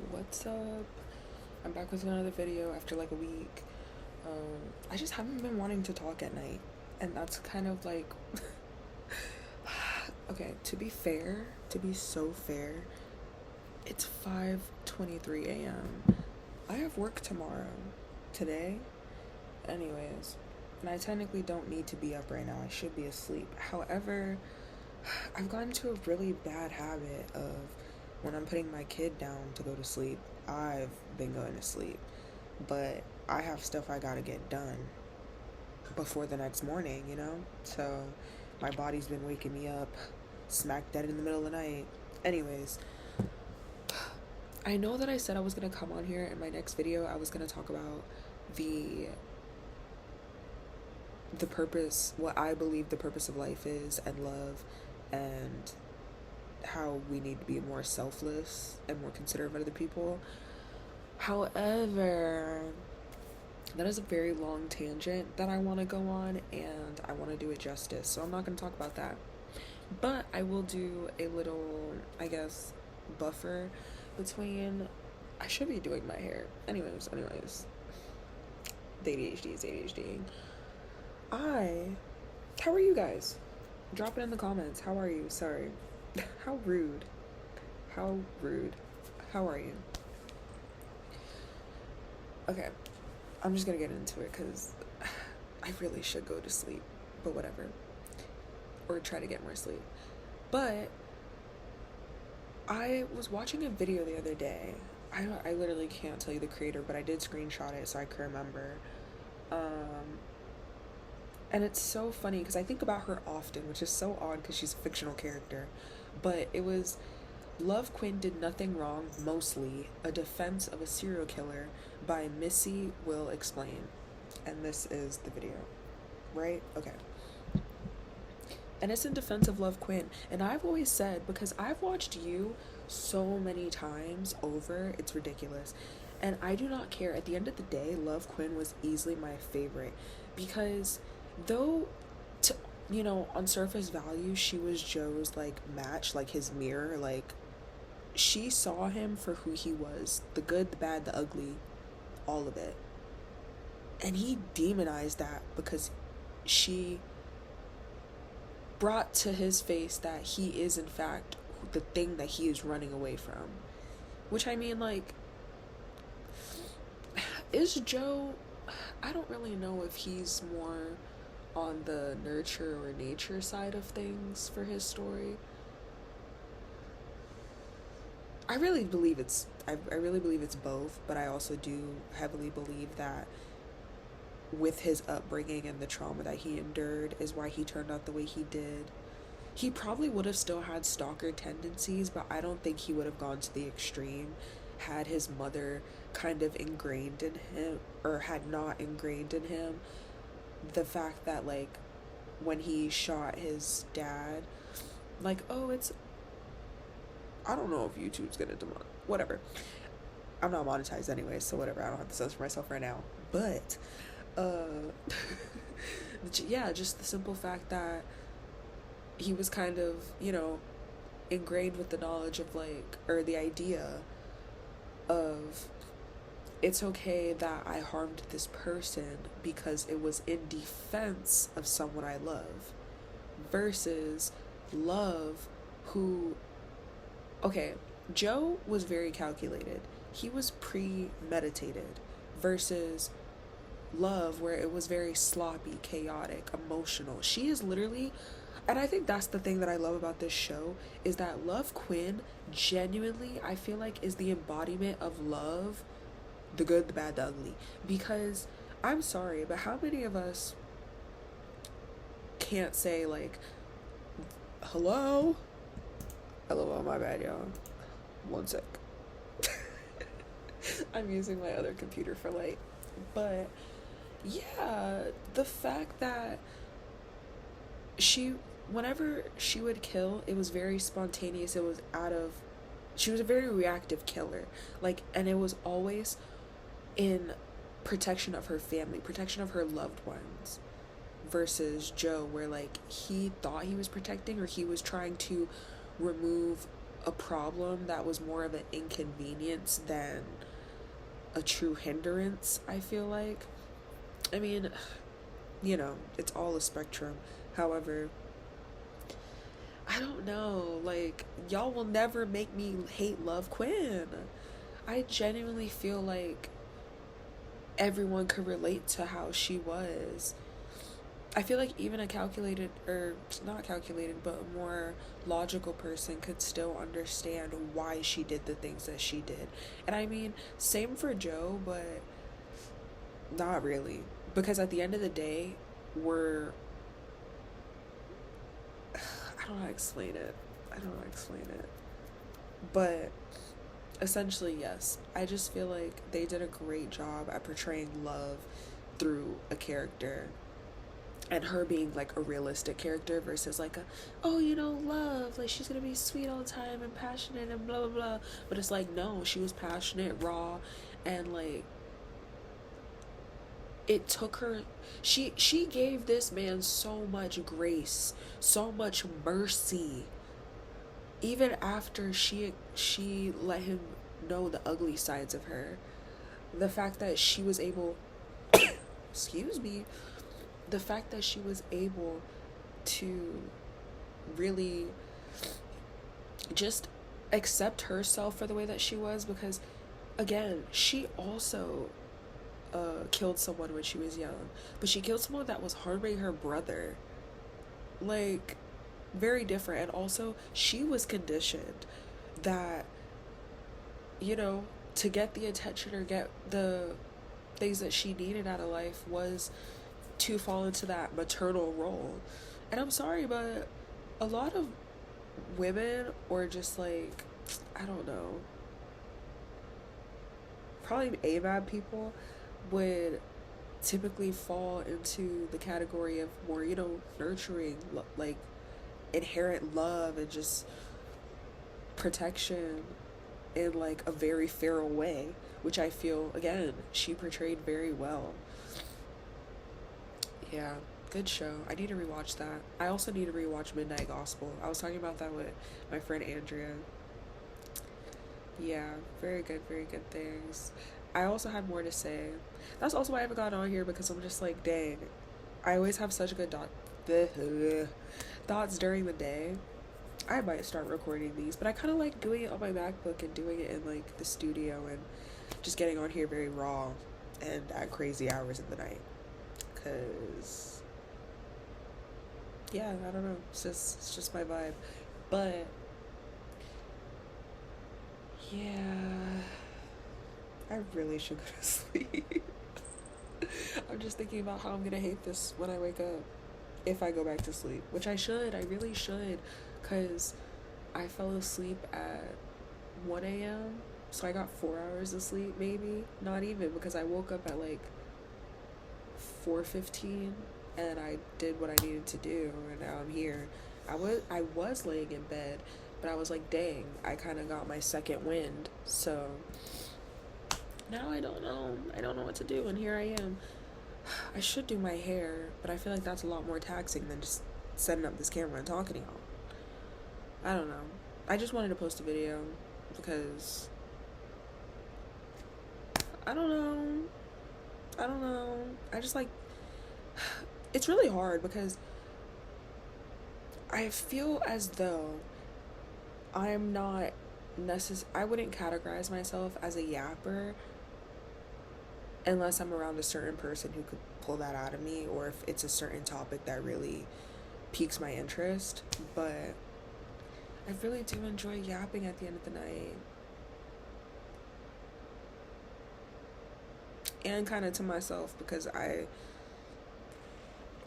What's up? I'm back with another video after like a week. I just haven't been wanting to talk at night, and that's kind of like okay, to be fair, to be so fair, it's 5:23 a.m. I have work tomorrow. Today, anyways, and I technically don't need to be up right now. I should be asleep. However, I've gotten into a really bad habit of when I'm putting my kid down to go to sleep, I've been going to sleep. But I have stuff I gotta get done before the next morning, you know? So my body's been waking me up smack dead in the middle of the night. Anyways, I know that I said I was gonna come on here in my next video. I was gonna talk about the purpose, what I believe the purpose of life is, and love, and how we need to be more selfless and more considerate of other people. However, that is a very long tangent that I want to go on, and I want to do it justice, so I'm not going to talk about that. But I will do a little, I guess, buffer between. I should be doing my hair. Anyways. The ADHD is ADHD. How are you guys? Drop it in the comments. How are you? Sorry. How rude. How rude. How are you? Okay, I'm just gonna get into it because I really should go to sleep, but whatever. Or try to get more sleep. But I was watching a video the other day. I literally can't tell you the creator, but I did screenshot it so I can remember. And it's so funny because I think about her often, which is so odd because she's a fictional character. But it was Love Quinn Did Nothing Wrong, Mostly, a defense of a serial killer by Missy Will Explain. And this is the video, right? Okay. And it's in defense of Love Quinn. And I've always said, because I've watched You so many times over, it's ridiculous. And I do not care. At the end of the day, Love Quinn was easily my favorite. Because though, on surface value, she was Joe's, like, match, like, his mirror, like, she saw him for who he was. The good, the bad, the ugly, all of it. And he demonized that because she brought to his face that he is, in fact, the thing that he is running away from. Which, I mean, like, is Joe... I don't really know if he's more on the nurture or nature side of things for his story. I really believe it's both, but I also do heavily believe that with his upbringing and the trauma that he endured is why he turned out the way he did. He probably would have still had stalker tendencies, but I don't think he would have gone to the extreme had his mother kind of ingrained in him, or had not ingrained in him, the fact that, like, when he shot his dad, like, I don't know if YouTube's gonna whatever. I'm not monetized anyway, so whatever, I don't have to censor myself right now. But, yeah, just the simple fact that he was kind of, ingrained with the knowledge of, like, or the idea of, it's okay that I harmed this person because it was in defense of someone I love, versus Love, who, okay, Joe was very calculated. He was premeditated, versus Love, where it was very sloppy, chaotic, emotional. She is literally, and I think that's the thing that I love about this show, is that Love Quinn genuinely, I feel like, is the embodiment of love, the good, the bad, the ugly. Because, I'm sorry, but how many of us can't say, like, hello? LOL, my bad, y'all. One sec. I'm using my other computer for light. But, yeah, the fact that whenever she would kill, it was very spontaneous. It was she was a very reactive killer. Like, and it was always in protection of her family, protection of her loved ones, versus Joe, where, like, he thought he was protecting, or he was trying to remove a problem that was more of an inconvenience than a true hindrance, I feel like. I mean, it's all a spectrum. However, I don't know, like, y'all will never make me hate Love Quinn. I genuinely feel like everyone could relate to how she was. I feel like even a calculated, or not calculated, but a more logical person could still understand why she did the things that she did. And I mean, same for Joe, but not really. Because at the end of the day, we're. I don't know how to explain it. But essentially, yes. I just feel like they did a great job at portraying love through a character, and her being like a realistic character versus like love, like she's gonna be sweet all the time and passionate and blah blah blah. But it's like, no, she was passionate, raw, and like it took her, she gave this man so much grace, so much mercy, even after she let him know the ugly sides of her. The fact that she was able excuse me, the fact that she was able to really just accept herself for the way that she was, because again, she also killed someone when she was young, but she killed someone that was harming her brother. Like, very different. And also, she was conditioned that, to get the attention or get the things that she needed out of life was to fall into that maternal role. And I'm sorry, but a lot of women, or just like, I don't know, probably AMAB people, would typically fall into the category of more, nurturing, like inherent love and just protection in like a very feral way, which I feel, again, she portrayed very well. Yeah, good show. I need to rewatch that. I also need to rewatch Midnight Gospel. I was talking about that with my friend Andrea. Yeah, very good things. I also have more to say. That's also why I haven't gotten on here, because I'm just like, dang, I always have such good thoughts during the day. I might start recording these, but I kind of like doing it on my MacBook and doing it in like the studio and just getting on here very raw and at crazy hours of the night. Cause yeah, I don't know. It's just my vibe. But yeah, I really should go to sleep. I'm just thinking about how I'm gonna hate this when I wake up, if I go back to sleep, which I really should, because I fell asleep at 1 a.m., so I got 4 hours of sleep, maybe, not even, because I woke up at like 4:15, and I did what I needed to do, and now I'm here. I was laying in bed, but I was like, dang, I kind of got my second wind, so now I don't know what to do, and here I am. I should do my hair, but I feel like that's a lot more taxing than just setting up this camera and talking to y'all. I don't know. I just wanted to post a video because I don't know. I just like, it's really hard because I feel as though I'm not I wouldn't categorize myself as a yapper unless I'm around a certain person who could pull that out of me, or if it's a certain topic that really piques my interest. But I really do enjoy yapping at the end of the night. And kind of to myself, because I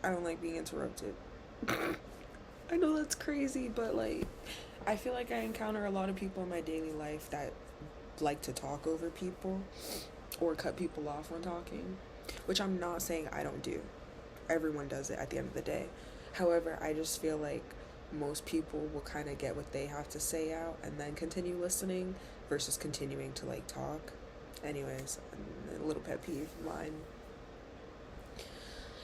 don't like being interrupted. I know that's crazy, but like, I feel like I encounter a lot of people in my daily life that like to talk over people or cut people off when talking, which I'm not saying I don't do. Everyone does it at the end of the day. However, I just feel like most people will kind of get what they have to say out and then continue listening versus continuing to like talk. Anyways, a little pet peeve of mine.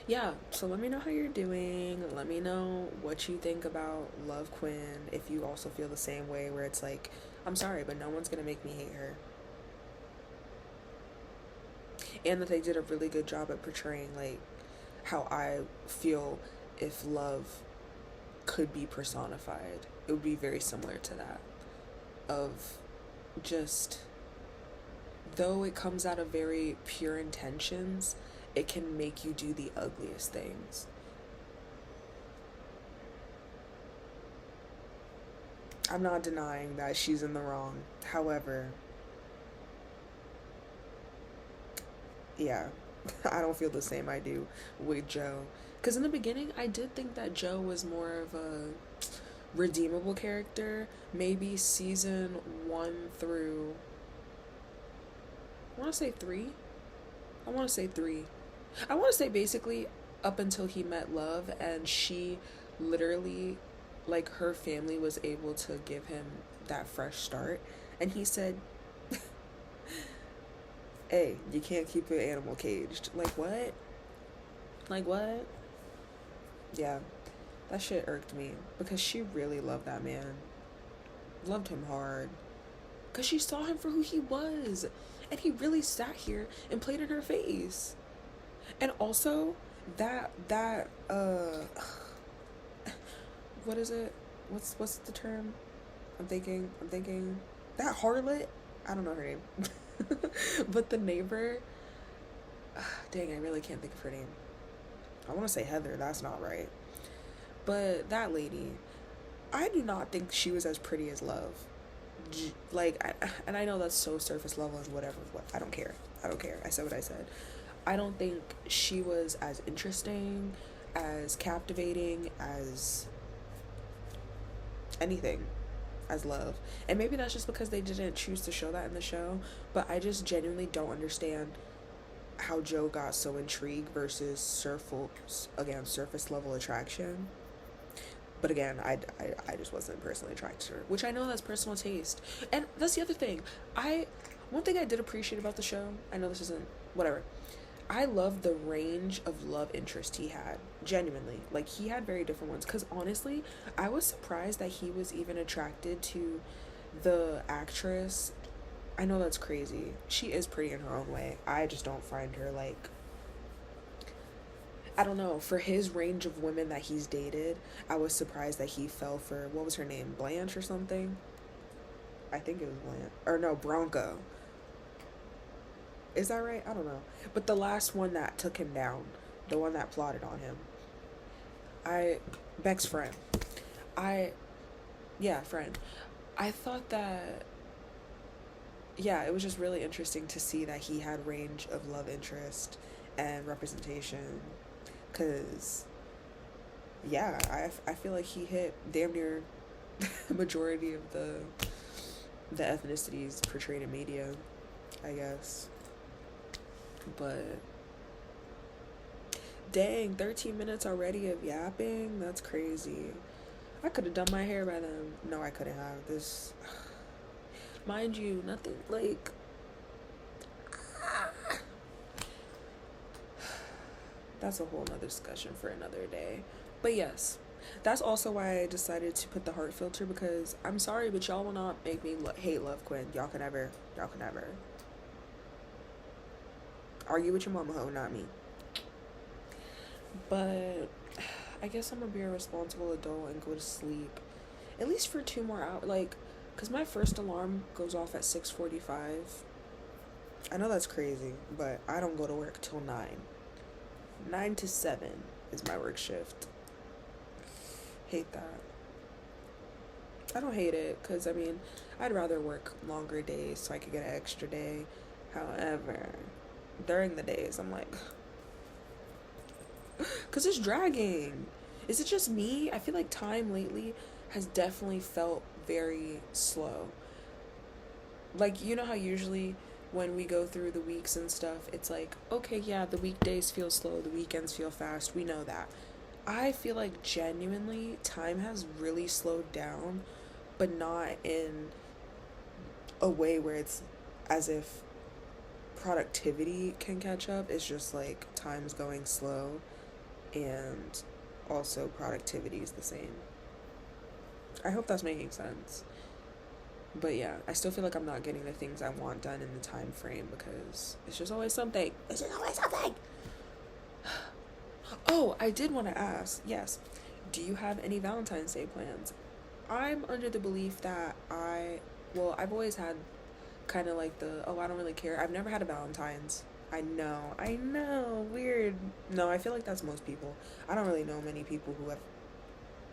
Yeah, so let me know how you're doing. Let me know what you think about Love Quinn. If you also feel the same way, where it's like, I'm sorry, but no one's gonna make me hate her. And that they did a really good job at portraying, like, how I feel if love could be personified. It would be very similar to that. Of just, though it comes out of very pure intentions, it can make you do the ugliest things. I'm not denying that she's in the wrong. However, yeah, I don't feel the same I do with Joe. Because in the beginning, I did think that Joe was more of a redeemable character. Maybe season 1 through, I want to say 3. I want to say 3. I want to say basically up until he met Love, and she literally, like, her family was able to give him that fresh start. And he said, hey, you can't keep an animal caged. Like, what? Like, what? Yeah, that shit irked me because she really loved that man. Loved him hard. Because she saw him for who he was. And he really sat here and played in her face. And also, what is it? What's the term? I'm thinking that harlot. I don't know her name, but the neighbor. Dang, I really can't think of her name. I want to say Heather. That's not right. But that lady, I do not think she was as pretty as Love. And I know that's so surface level and whatever. What, I don't care. I don't care. I said what I said. I don't think she was as interesting, as captivating, as anything as Love. And maybe that's just because they didn't choose to show that in the show, but I just genuinely don't understand how Joe got so intrigued versus surface level attraction. But again, I just wasn't personally attracted to her, which I know that's personal taste. And that's the other thing. One thing I did appreciate about the show, I know this isn't, whatever, I love the range of love interest he had. Genuinely. Like, he had very different ones. Because honestly, I was surprised that he was even attracted to the actress. I know that's crazy. She is pretty in her own way. I just don't find her, like, I don't know. For his range of women that he's dated, I was surprised that he fell for, what was her name? Blanche or something? I think it was Blanche. Or no, Bronco. Is that right? I don't know. But the last one that took him down, the one that plotted on him, Beck's friend. Yeah, friend. I thought that, yeah, it was just really interesting to see that he had range of love interest and representation. Because, yeah, I feel like he hit damn near the majority of the ethnicities portrayed in media, I guess. But dang, 13 minutes already of yapping? That's crazy. I could have done my hair by then. No, I couldn't have. This, mind you, nothing like, that's a whole nother discussion for another day. But yes, that's also why I decided to put the heart filter, because I'm sorry, but y'all will not make me hate Love Quinn. Y'all can never argue with your mama hoe, not me. But I guess I'm gonna be a responsible adult and go to sleep at least for 2 more hours, like, because my first alarm goes off at 6:45. I know that's crazy, but I don't go to work till 9 to 7 is my work shift. Hate that. I don't hate it, because I mean, I'd rather work longer days so I could get an extra day. However, during the days, I'm like, because it's dragging. Is it just me? I feel like time lately has definitely felt very slow. Like, you know how usually when we go through the weeks and stuff, it's like, okay, yeah, the weekdays feel slow, the weekends feel fast, we know that. I feel like genuinely time has really slowed down, but not in a way where it's as if productivity can catch up. It's just like time's going slow and also productivity is the same. I hope that's making sense. But yeah, I still feel like I'm not getting the things I want done in the time frame because it's just always something. It's just always something. Oh, I did want to ask, yes, do you have any Valentine's Day plans? I'm under the belief that I've always had kind of like I don't really care. I've never had a Valentine's. I know, weird. No, I feel like that's most people. I don't really know many people who have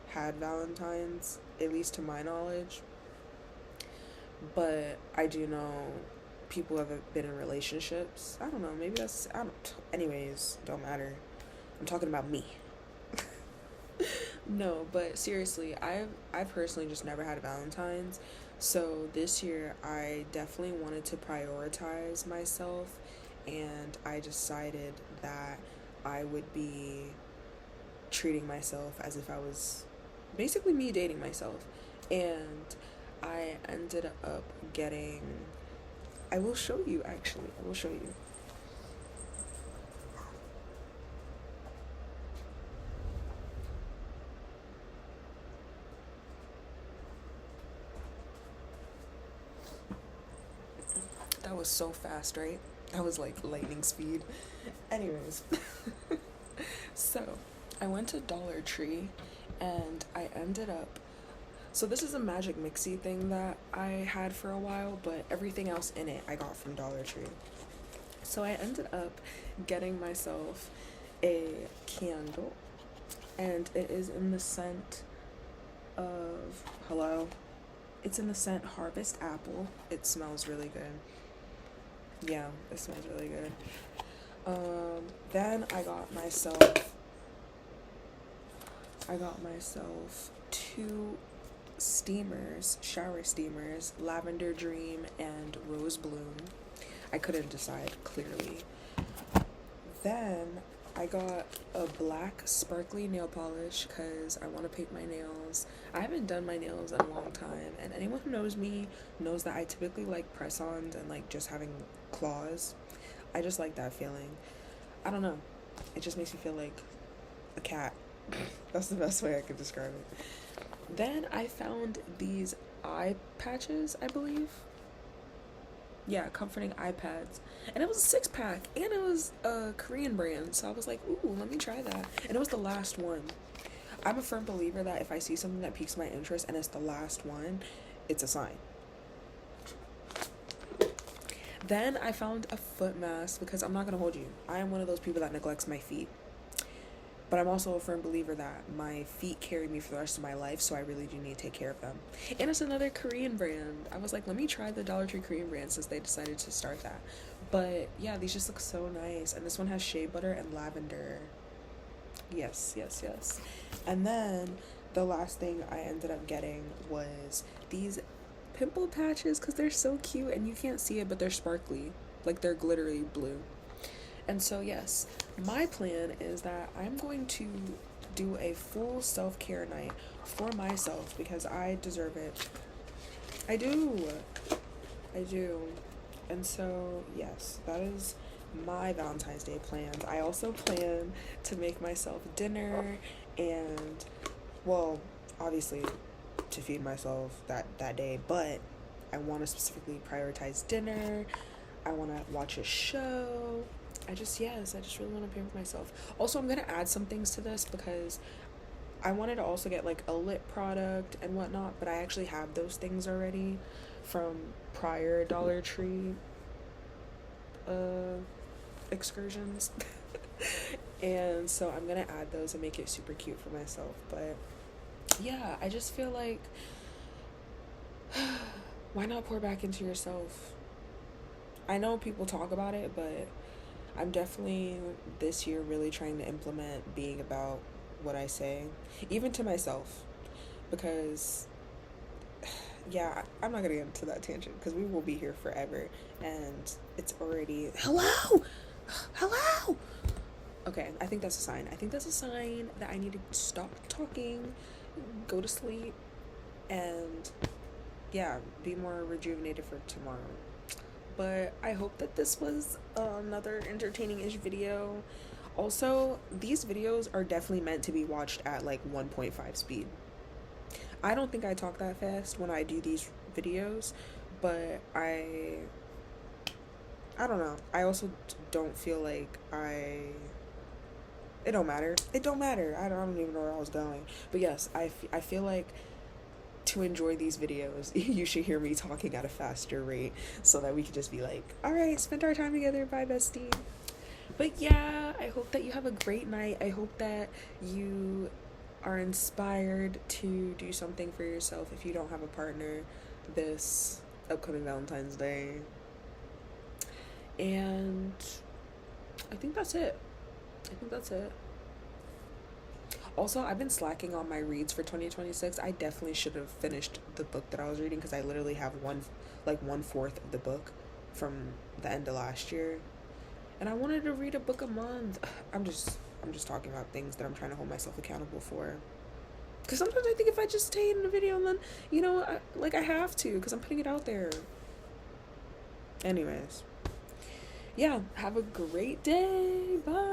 had Valentine's, at least to my knowledge. But I do know people have been in relationships. I don't know, maybe I don't, anyways, don't matter. I'm talking about me. No, but seriously, I've personally just never had a Valentine's. So this year I definitely wanted to prioritize myself, and I decided that I would be treating myself as if I was basically me dating myself. And I ended up getting, I will show you actually. I will show you. That was so fast, right? That was like lightning speed. Anyways, so I went to Dollar Tree and I ended up. So this is a magic mixie thing that I had for a while, but everything else in it I got from Dollar Tree. So I ended up getting myself a candle, and it is in the scent of, hello, it's in the scent Harvest Apple. It smells really good. Yeah, it smells really good. Then I got myself two steamers, shower steamers, Lavender Dream and Rose Bloom. I couldn't decide clearly. Then I got a black sparkly nail polish because I want to paint my nails. I haven't done my nails in a long time, and anyone who knows me knows that I typically like press-ons and like just having claws. I just like that feeling. I don't know. It just makes me feel like a cat. That's the best way I could describe it. Then I found these eye patches, I believe. Yeah, comforting eye pads. And it was a 6-pack, and it was a Korean brand. So I was like, ooh, let me try that. And it was the last one. I'm a firm believer that if I see something that piques my interest and it's the last one, it's a sign. Then I found a foot mask because I'm not going to hold you. I am one of those people that neglects my feet. But I'm also a firm believer that my feet carry me for the rest of my life, so I really do need to take care of them. And it's another Korean brand. I was like, let me try the Dollar Tree Korean brand since they decided to start that. But yeah, these just look so nice. And this one has shea butter and lavender. Yes, yes, yes. And then the last thing I ended up getting was these pimple patches because they're so cute and you can't see it, but they're sparkly. Like they're glittery blue. And so, yes, my plan is that I'm going to do a full self-care night for myself because I deserve it. I do. And so, yes, that is my Valentine's Day plans. I also plan to make myself dinner and, well, obviously to feed myself that day, but I want to specifically prioritize dinner. I want to watch a show. I just really want to pamper myself. Also, I'm going to add some things to this because I wanted to also get like a lip product and whatnot, but I actually have those things already from prior Dollar Tree excursions. And so I'm going to add those and make it super cute for myself. But yeah, I just feel like why not pour back into yourself? I know people talk about it, but I'm definitely this year really trying to implement being about what I say, even to myself, because yeah, I'm not gonna get into that tangent because we will be here forever and it's already hello. Okay, I think that's a sign. I think that's a sign that I need to stop talking, go to sleep, and yeah, be more rejuvenated for tomorrow. But I hope that this was another entertaining-ish video. Also, these videos are definitely meant to be watched at like 1.5 speed. I don't think I talk that fast when I do these videos, but I don't know. I also don't feel like it don't matter. It don't matter. I don't even know where I was going. But yes, I feel like to enjoy these videos, you should hear me talking at a faster rate so that we could just be like, all right, spend our time together. Bye, bestie. But yeah, I hope that you have a great night. I hope that you are inspired to do something for yourself if you don't have a partner this upcoming Valentine's Day. And I think that's it. I think that's it. Also, I've been slacking on my reads for 2026. I definitely should have finished the book that I was reading because I literally have one fourth of the book from the end of last year. And I wanted to read a book a month. I'm just talking about things that I'm trying to hold myself accountable for. Because sometimes I think if I just stay in the video and then, I have to because I'm putting it out there. Anyways. Yeah, have a great day. Bye.